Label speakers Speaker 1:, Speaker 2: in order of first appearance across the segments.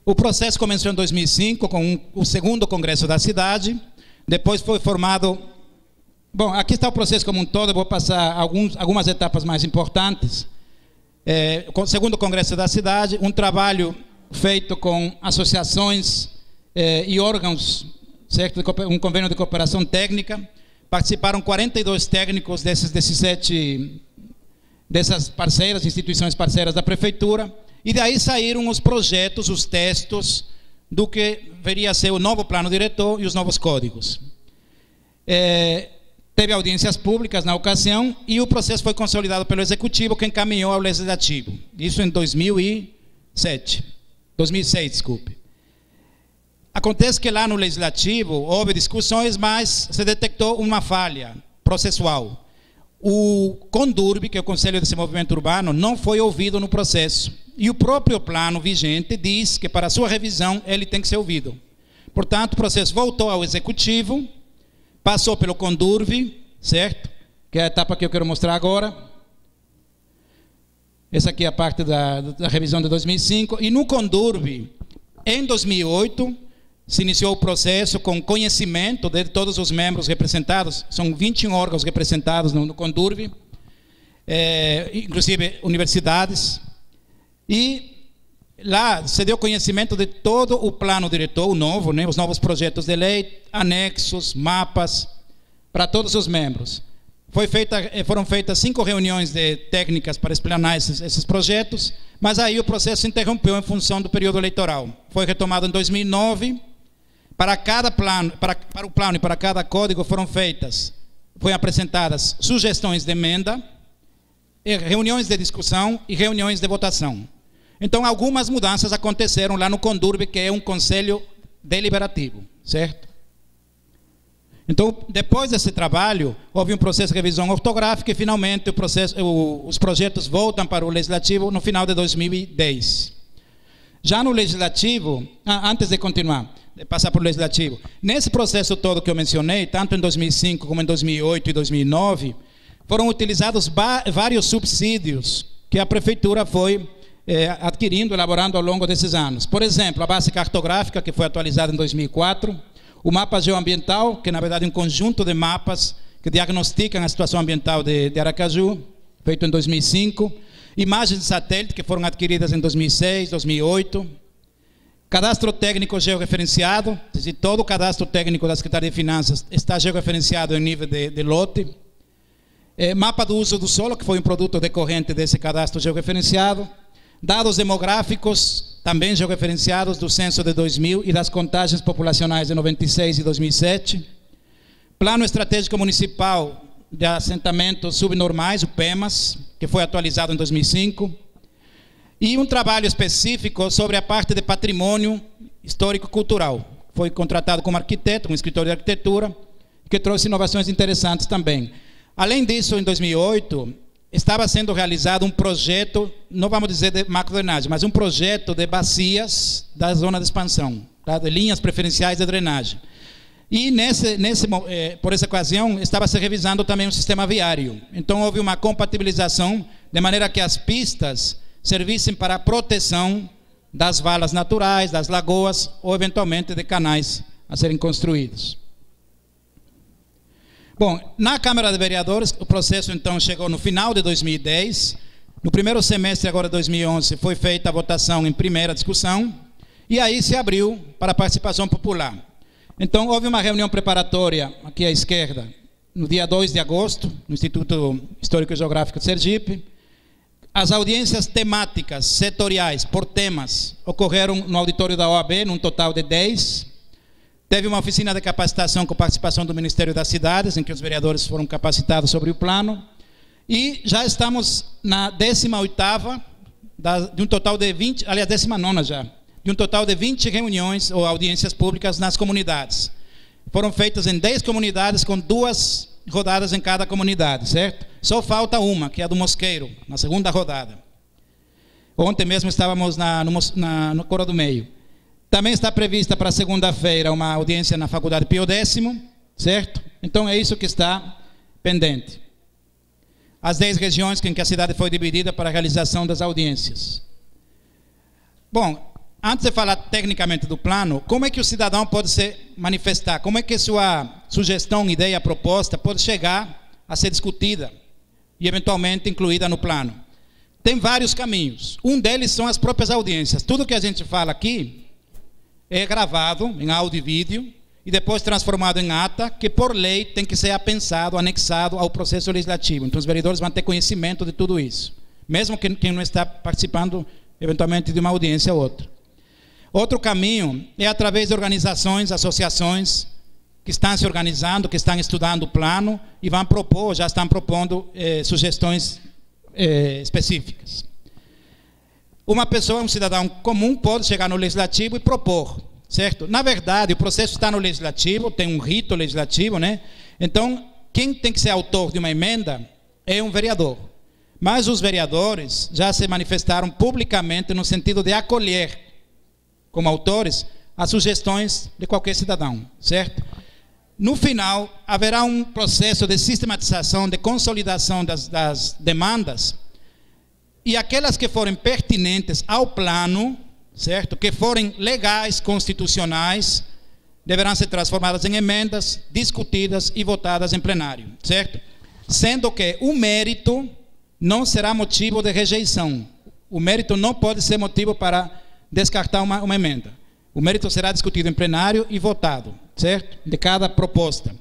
Speaker 1: O processo começou em 2005 com o segundo congresso da cidade. Depois foi formado... Bom, aqui está o processo como um todo, eu vou passar algumas etapas mais importantes. Com o segundo congresso da cidade, um trabalho feito com associações e órgãos, certo? Um convênio de cooperação técnica. Participaram 42 técnicos dessas parceiras, instituições parceiras da prefeitura, e daí saíram os projetos, os textos do que viria a ser o novo plano diretor e os novos códigos. Teve audiências públicas na ocasião e o processo foi consolidado pelo Executivo, que encaminhou ao Legislativo. Isso em 2006, desculpe. Acontece que lá no Legislativo houve discussões, mas se detectou uma falha processual. O CONDURB, que é o Conselho de Desenvolvimento Urbano, não foi ouvido no processo. E o próprio plano vigente diz que para sua revisão ele tem que ser ouvido. Portanto, o processo voltou ao Executivo, passou pelo CONDURB, certo? Que é a etapa que eu quero mostrar agora. Essa aqui é a parte da revisão de 2005. E no CONDURB, em 2008, se iniciou o processo com conhecimento de todos os membros representados. São 21 órgãos representados no CONDURB, inclusive universidades. E lá se deu conhecimento de todo o plano diretor, o novo, né, os novos projetos de lei, anexos, mapas, para todos os membros. Foram feitas 5 reuniões técnicas para explanar esses projetos, mas aí o processo se interrompeu em função do período eleitoral. Foi retomado em 2009. Para cada plano, para o plano e para cada código foram apresentadas sugestões de emenda, reuniões de discussão e reuniões de votação. Então, algumas mudanças aconteceram lá no CONDURB, que é um conselho deliberativo, certo? Então, depois desse trabalho, houve um processo de revisão ortográfica e, finalmente, os projetos voltam para o Legislativo no final de 2010. Já no Legislativo, antes de continuar, de passar para o Legislativo, nesse processo todo que eu mencionei, tanto em 2005 como em 2008 e 2009, foram utilizados vários subsídios que a Prefeitura foi adquirindo, elaborando ao longo desses anos. Por exemplo, a base cartográfica, que foi atualizada em 2004, o mapa geoambiental, que na verdade é um conjunto de mapas que diagnosticam a situação ambiental de Aracaju, feito em 2005, imagens de satélite que foram adquiridas em 2006, 2008, cadastro técnico georreferenciado, todo o cadastro técnico da Secretaria de Finanças está georreferenciado em nível de lote, mapa do uso do solo, que foi um produto decorrente desse cadastro georreferenciado, dados demográficos, também georreferenciados do censo de 2000 e das contagens populacionais de 96 e 2007, plano estratégico municipal de assentamentos subnormais, o PEMAS, que foi atualizado em 2005, e um trabalho específico sobre a parte de patrimônio histórico-cultural. Foi contratado como arquiteto, um escritório de arquitetura, que trouxe inovações interessantes também. Além disso, em 2008, estava sendo realizado um projeto, não vamos dizer de macrodrenagem, mas um projeto de bacias da zona de expansão, tá? De linhas preferenciais de drenagem. E por essa ocasião, estava se revisando também o sistema viário. Então, houve uma compatibilização, de maneira que as pistas servissem para a proteção das valas naturais, das lagoas, ou eventualmente de canais a serem construídos. Bom, na Câmara de Vereadores, o processo então chegou no final de 2010. No primeiro semestre agora de 2011 foi feita a votação em primeira discussão e aí se abriu para a participação popular. Então houve uma reunião preparatória aqui à esquerda, no dia 2 de agosto, no Instituto Histórico e Geográfico de Sergipe. As audiências temáticas, setoriais, por temas, ocorreram no auditório da OAB, num total de 10. Teve uma oficina de capacitação com participação do Ministério das Cidades, em que os vereadores foram capacitados sobre o plano. E já estamos na 18ª, de um total de 20, aliás, 19ª já, de um total de 20 reuniões ou audiências públicas nas comunidades. Foram feitas em 10 comunidades, com 2 rodadas em cada comunidade, certo? Só falta uma, que é a do Mosqueiro, na segunda rodada. Ontem mesmo estávamos no Coro do Meio. Também está prevista para segunda-feira uma audiência na Faculdade Pio X, certo? Então é isso que está pendente. As 10 regiões em que a cidade foi dividida para a realização das audiências. Bom, antes de falar tecnicamente do plano, como é que o cidadão pode se manifestar? Como é que sua sugestão, ideia, proposta pode chegar a ser discutida e eventualmente incluída no plano? Tem vários caminhos. Um deles são as próprias audiências. Tudo que a gente fala aqui é gravado em áudio e vídeo e depois transformado em ata, que por lei tem que ser apensado, anexado ao processo legislativo. Então os vereadores vão ter conhecimento de tudo isso, mesmo que quem não está participando eventualmente de uma audiência ou outra. Outro caminho é através de organizações, associações que estão se organizando, que estão estudando o plano e vão propor, já estão propondo sugestões específicas. Uma pessoa, um cidadão comum, pode chegar no legislativo e propor, certo? Na verdade, o processo está no legislativo, tem um rito legislativo, né? Então, quem tem que ser autor de uma emenda é um vereador. Mas os vereadores já se manifestaram publicamente no sentido de acolher, como autores, as sugestões de qualquer cidadão, certo? No final, haverá um processo de sistematização, de consolidação das demandas, e aquelas que forem pertinentes ao plano, certo? Que forem legais, constitucionais, deverão ser transformadas em emendas, discutidas e votadas em plenário, certo? Sendo que o mérito não será motivo de rejeição. O mérito não pode ser motivo para descartar uma emenda. O mérito será discutido em plenário e votado, certo? De cada proposta.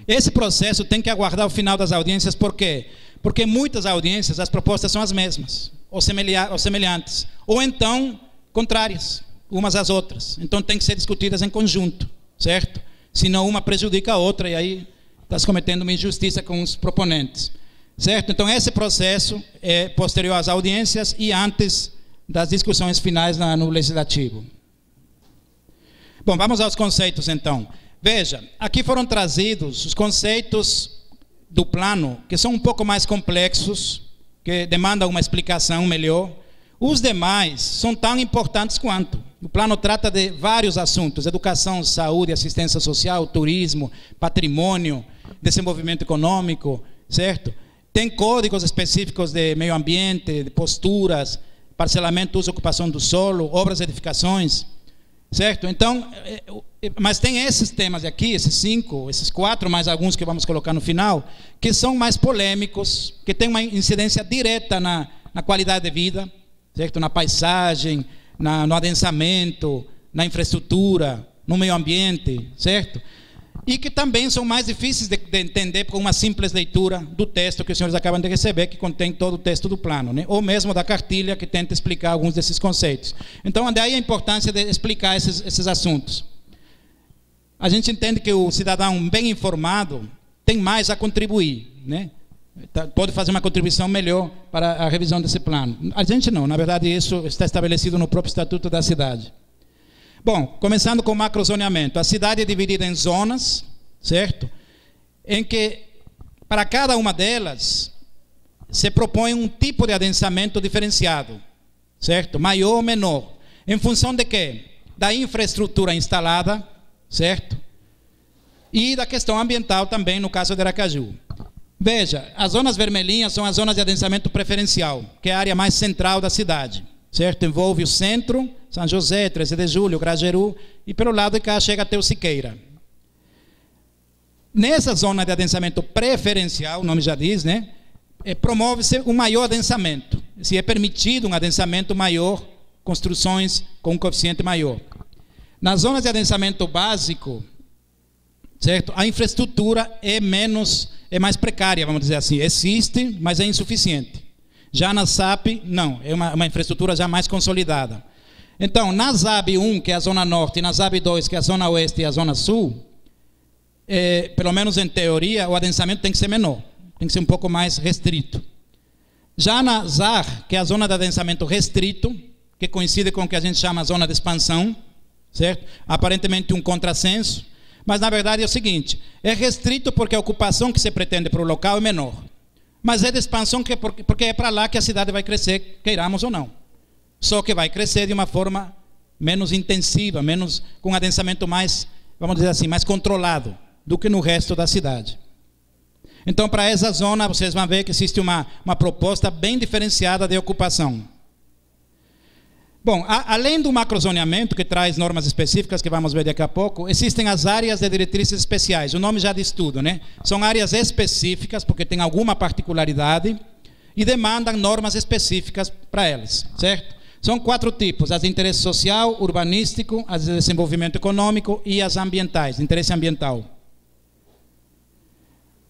Speaker 1: Esse processo tem que aguardar o final das audiências, por quê? Porque muitas audiências, as propostas são as mesmas, ou semelhantes, ou então contrárias, umas às outras. Então tem que ser discutidas em conjunto, certo? Senão uma prejudica a outra e aí está se cometendo uma injustiça com os proponentes, certo? Então esse processo é posterior às audiências e antes das discussões finais no legislativo. Bom, vamos aos conceitos então. Veja, aqui foram trazidos os conceitos do plano, que são um pouco mais complexos, que demandam uma explicação melhor. Os demais são tão importantes quanto. O plano trata de vários assuntos: educação, saúde, assistência social, turismo, patrimônio, desenvolvimento econômico, certo? Tem códigos específicos de meio ambiente, de posturas, parcelamento, uso e ocupação do solo, obras e edificações, certo? Então, mas tem esses temas aqui, esses 5, esses 4, mais alguns que vamos colocar no final, que são mais polêmicos, que têm uma incidência direta na qualidade de vida, certo? Na paisagem, no adensamento, na infraestrutura, no meio ambiente, certo? E que também são mais difíceis de entender com uma simples leitura do texto que os senhores acabam de receber, que contém todo o texto do plano, né? Ou mesmo da cartilha, que tenta explicar alguns desses conceitos. Então, daí a importância de explicar esses assuntos. A gente entende que o cidadão bem informado tem mais a contribuir, né? Pode fazer uma contribuição melhor para a revisão desse plano. A gente não, na verdade isso está estabelecido no próprio Estatuto da Cidade. Bom, começando com o macrozoneamento. A cidade é dividida em zonas, certo? Em que, para cada uma delas, se propõe um tipo de adensamento diferenciado, certo? Maior ou menor. Em função de quê? Da infraestrutura instalada, certo? E da questão ambiental também, no caso de Aracaju. Veja, as zonas vermelhinhas são as zonas de adensamento preferencial, que é a área mais central da cidade, certo? Envolve o centro, São José, 13 de Julho, Grajeru, e pelo lado de cá chega até o Siqueira. Nessa zona de adensamento preferencial, o nome já diz, né? Promove-se um maior adensamento. Se é permitido um adensamento maior, construções com um coeficiente maior. Nas zonas de adensamento básico, certo? A infraestrutura é mais precária, vamos dizer assim. Existe, mas é insuficiente. Já na SAP, não, é uma infraestrutura já mais consolidada. Então, na ZAB 1, que é a Zona Norte, e na ZAB 2, que é a Zona Oeste e a Zona Sul, pelo menos em teoria, o adensamento tem que ser menor, tem que ser um pouco mais restrito. Já na ZAR, que é a Zona de Adensamento Restrito, que coincide com o que a gente chama a Zona de Expansão, certo? Aparentemente um contrassenso, mas na verdade é o seguinte: é restrito porque a ocupação que se pretende para o local é menor. Mas é de expansão porque é para lá que a cidade vai crescer, queiramos ou não. Só que vai crescer de uma forma menos intensiva, com um adensamento mais, vamos dizer assim, mais controlado do que no resto da cidade. Então, para essa zona, vocês vão ver que existe uma proposta bem diferenciada de ocupação. Bom, além do macrozoneamento, que traz normas específicas, que vamos ver daqui a pouco, existem as áreas de diretrizes especiais. O nome já diz tudo, né? São áreas específicas, porque tem alguma particularidade, e demandam normas específicas para elas, certo? São 4 tipos: as de interesse social, urbanístico, as de desenvolvimento econômico e as ambientais, de interesse ambiental.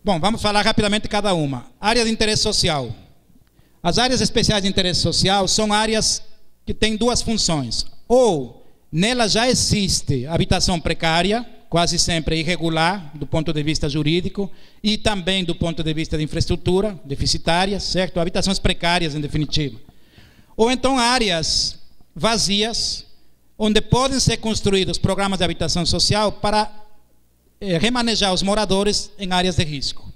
Speaker 1: Bom, vamos falar rapidamente cada uma. Área de interesse social. As áreas especiais de interesse social são áreas que têm 2 funções. Ou nela já existe habitação precária, quase sempre irregular do ponto de vista jurídico e também do ponto de vista de infraestrutura, deficitárias, certo? Habitações precárias, em definitiva. Ou então áreas vazias, onde podem ser construídos programas de habitação social para remanejar os moradores em áreas de risco,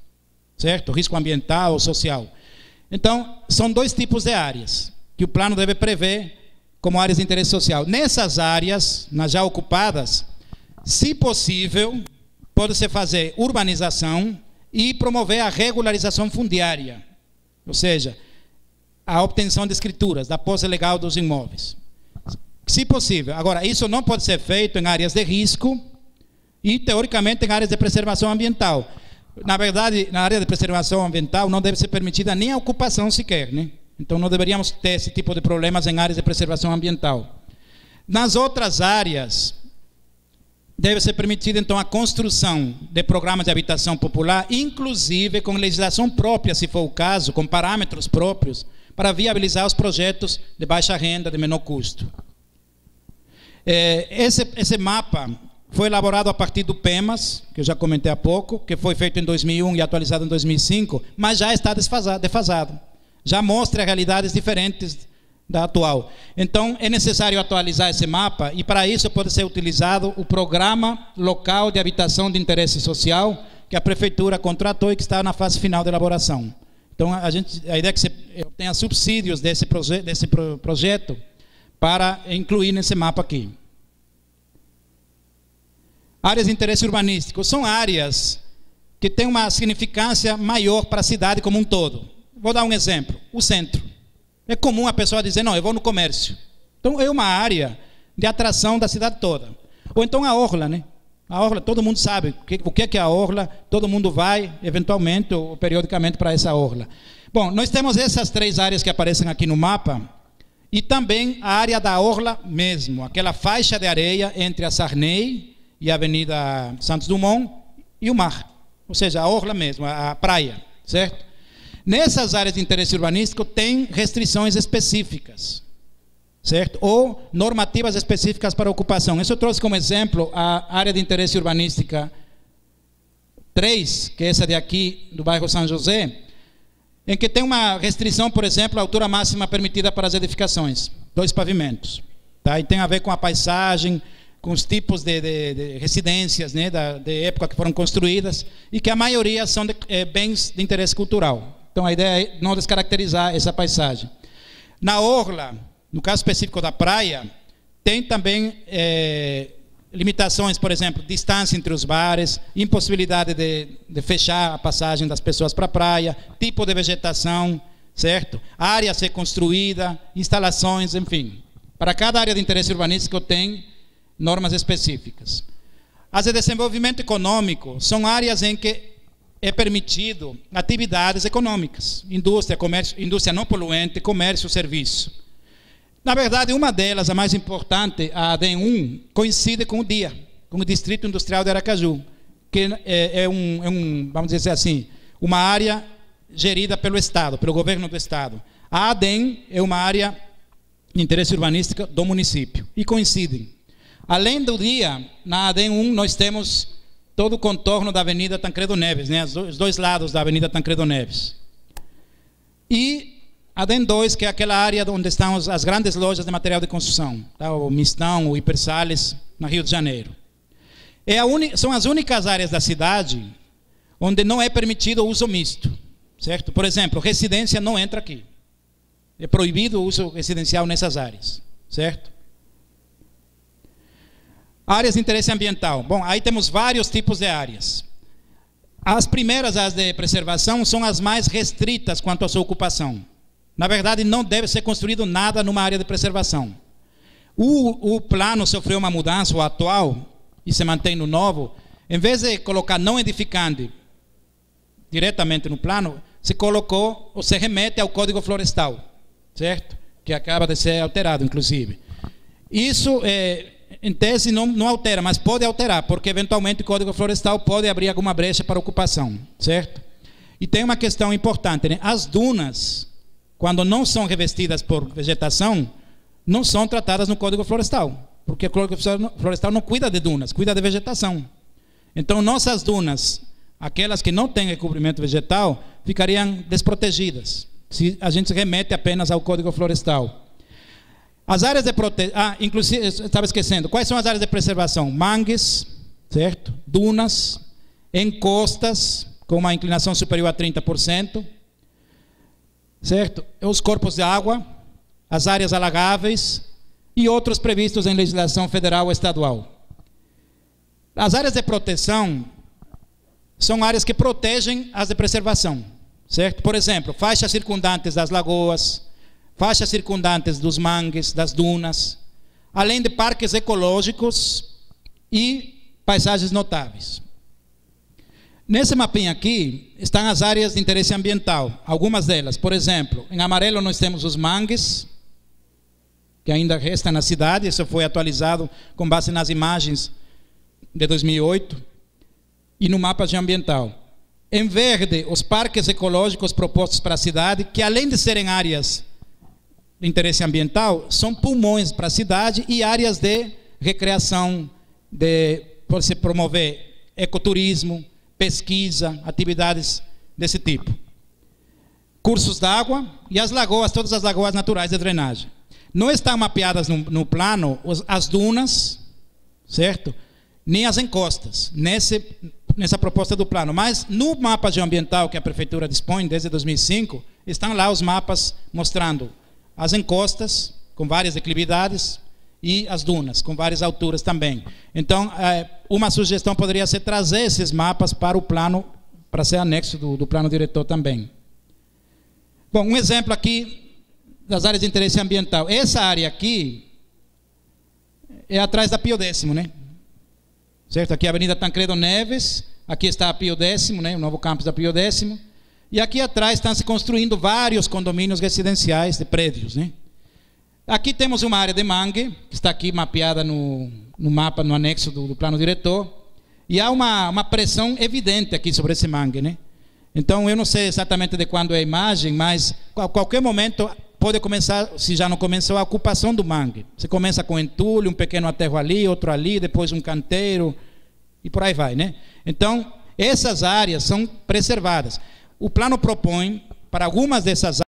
Speaker 1: certo? Risco ambiental ou social. Então, são 2 tipos de áreas que o plano deve prever como áreas de interesse social. Nessas áreas, nas já ocupadas, se possível, pode-se fazer urbanização e promover a regularização fundiária, ou seja, a obtenção de escrituras, da posse legal dos imóveis. Se possível. Agora, isso não pode ser feito em áreas de risco e, teoricamente, em áreas de preservação ambiental. Na verdade, na área de preservação ambiental não deve ser permitida nem a ocupação sequer, né? Então, não deveríamos ter esse tipo de problemas em áreas de preservação ambiental. Nas outras áreas, deve ser permitida, então, a construção de programas de habitação popular, inclusive com legislação própria, se for o caso, com parâmetros próprios, para viabilizar os projetos de baixa renda, de menor custo. Esse mapa foi elaborado a partir do PEMAS, que eu já comentei há pouco, que foi feito em 2001 e atualizado em 2005, mas já está defasado. Já mostra realidades diferentes da atual. Então, é necessário atualizar esse mapa e, para isso, pode ser utilizado o Programa Local de Habitação de Interesse Social, que a Prefeitura contratou e que está na fase final de elaboração. Então, a ideia é que você tenha subsídios desse projeto para incluir nesse mapa aqui. Áreas de interesse urbanístico. São áreas que têm uma significância maior para a cidade como um todo. Vou dar um exemplo. O centro. É comum a pessoa dizer, não, eu vou no comércio. Então, é uma área de atração da cidade toda. Ou então a orla, né? A orla, todo mundo sabe o que é a orla, todo mundo vai, eventualmente ou periodicamente, para essa orla. Bom, nós temos essas 3 áreas que aparecem aqui no mapa, e também a área da orla mesmo, aquela faixa de areia entre a Sarney e a Avenida Santos Dumont e o mar. Ou seja, a orla mesmo, a praia, certo? Nessas áreas de interesse urbanístico tem restrições específicas, certo? Ou normativas específicas para ocupação. Isso eu trouxe como exemplo a área de interesse urbanística 3, que é essa de aqui, do bairro São José, em que tem uma restrição, por exemplo, a altura máxima permitida para as edificações, 2 pavimentos. Tá? E tem a ver com a paisagem, com os tipos de residências, né, de época que foram construídas, e que a maioria são bens de interesse cultural. Então, a ideia é não descaracterizar essa paisagem. Na orla, no caso específico da praia, tem também limitações, por exemplo, distância entre os bares, impossibilidade de fechar a passagem das pessoas para a praia, tipo de vegetação, certo? Área a ser construída, instalações, enfim. Para cada área de interesse urbanístico tem normas específicas. As de desenvolvimento econômico são áreas em que é permitido atividades econômicas, indústria, comércio, indústria não poluente, comércio, serviço. Na verdade, uma delas, a mais importante, a ADEM1, coincide com o DIA, com o Distrito Industrial de Aracaju, que vamos dizer assim, uma área gerida pelo Estado, pelo governo do Estado. A ADEM é uma área de interesse urbanística do município, e coincidem. Além do DIA, na ADEM1 nós temos todo o contorno da Avenida Tancredo Neves, né? Os 2 lados da Avenida Tancredo Neves. E a ADEM 2, que é aquela área onde estão as grandes lojas de material de construção, tá? O Mistão, o Hipersales, no Rio de Janeiro. São as únicas áreas da cidade onde não é permitido o uso misto, certo? Por exemplo, residência não entra aqui. É proibido o uso residencial nessas áreas, certo? Áreas de interesse ambiental. Bom, aí temos vários tipos de áreas. As primeiras, as de preservação, são as mais restritas quanto à sua ocupação. Na verdade, não deve ser construído nada numa área de preservação. O plano sofreu uma mudança, o atual, e se mantém no novo. Em vez de colocar não edificante diretamente no plano, se colocou, ou se remete ao Código Florestal, certo? Que acaba de ser alterado, inclusive. Isso, em tese, não altera, mas pode alterar, porque eventualmente o Código Florestal pode abrir alguma brecha para ocupação, certo? E tem uma questão importante, né? As dunas, quando não são revestidas por vegetação, não são tratadas no Código Florestal, porque o Código Florestal não cuida de dunas, cuida de vegetação. Então, nossas dunas, aquelas que não têm recobrimento vegetal, ficariam desprotegidas, se a gente se remete apenas ao Código Florestal. As áreas de proteção, inclusive, estava esquecendo, quais são as áreas de preservação? Mangues, certo? Dunas, encostas, com uma inclinação superior a 30%, certo? Os corpos de água, as áreas alagáveis e outros previstos em legislação federal ou estadual. As áreas de proteção são áreas que protegem as de preservação, certo? Por exemplo, faixas circundantes das lagoas, faixas circundantes dos mangues, das dunas, além de parques ecológicos e paisagens notáveis. Nesse mapinha aqui estão as áreas de interesse ambiental, algumas delas. Por exemplo, em amarelo nós temos os mangues, que ainda restam na cidade. Isso foi atualizado com base nas imagens de 2008 e no mapa geoambiental. Em verde, os parques ecológicos propostos para a cidade, que além de serem áreas de interesse ambiental, são pulmões para a cidade e áreas de recreação, por se promover ecoturismo, pesquisa, atividades desse tipo. Cursos d'água e as lagoas, todas as lagoas naturais de drenagem. Não estão mapeadas no plano as dunas, certo? Nem as encostas, nessa proposta do plano. Mas no mapa geoambiental que a Prefeitura dispõe desde 2005, estão lá os mapas mostrando as encostas, com várias declividades, e as dunas, com várias alturas também. Então, uma sugestão poderia ser trazer esses mapas para o plano, para ser anexo do plano diretor também. Bom, um exemplo aqui das áreas de interesse ambiental. Essa área aqui é atrás da Pio X, né? Certo? Aqui é a Avenida Tancredo Neves, aqui está a Pio X, né? O novo campus da Pio X. E aqui atrás estão se construindo vários condomínios residenciais de prédios, né? Aqui temos uma área de mangue, que está aqui mapeada no mapa, no anexo do plano diretor, e há uma pressão evidente aqui sobre esse mangue, né? Então, eu não sei exatamente de quando é a imagem, mas a qualquer momento pode começar, se já não começou, a ocupação do mangue. Você começa com entulho, um pequeno aterro ali, outro ali, depois um canteiro, e por aí vai, né? Então, essas áreas são preservadas. O plano propõe, para algumas dessas